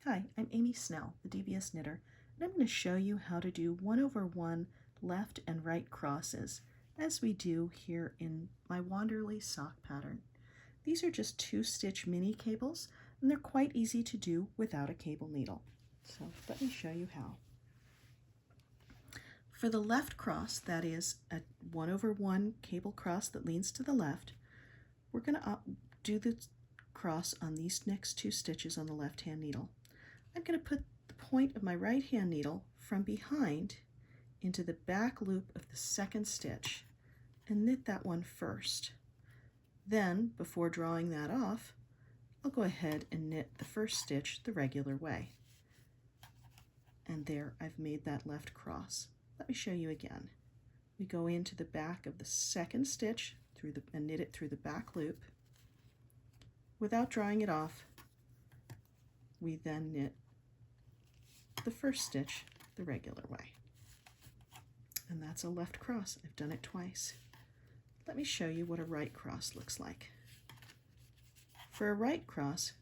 Hi, I'm Amy Snell, the Devious Knitter, and I'm going to show you how to do 1/1 left and right crosses as we do here in my Wanderly sock pattern. These are just 2-stitch mini cables, and they're quite easy to do without a cable needle. So let me show you how. For the left cross, that is a 1/1 cable cross that leans to the left, we're going to do the cross on these next 2 stitches on the left hand needle. I'm going to put the point of my right hand needle from behind into the back loop of the second stitch and knit that one first. Then, before drawing that off, I'll go ahead and knit the first stitch the regular way. And there I've made that left cross. Let me show you again. We go into the back of the second stitch and knit it through the back loop. Without drawing it off, we then knit the first stitch the regular way. And that's a left cross. I've done it twice. Let me show you what a right cross looks like. For a right cross,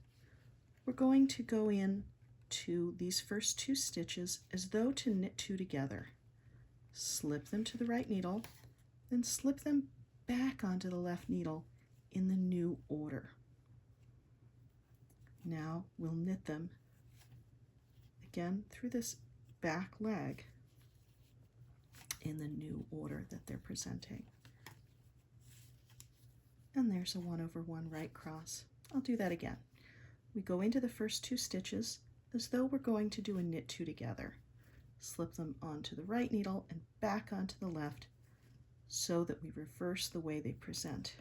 we're going to go in to these first 2 stitches as though to knit 2 together. Slip them to the right needle, then slip them back onto the left needle in the new order. Now we'll knit them again through this back leg in the new order that they're presenting. And there's a 1/1 right cross. I'll do that again. We go into the first 2 stitches as though we're going to do a knit 2 together. Slip them onto the right needle and back onto the left so that we reverse the way they present.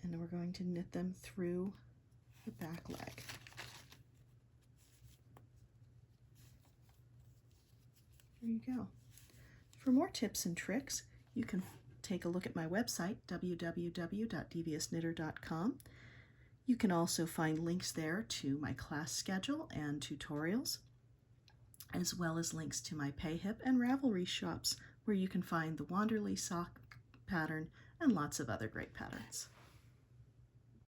And then we're going to knit them through the back leg. There you go. For more tips and tricks, you can take a look at my website, www.deviousknitter.com. You can also find links there to my class schedule and tutorials, as well as links to my Payhip and Ravelry shops, where you can find the Wanderly sock pattern and lots of other great patterns.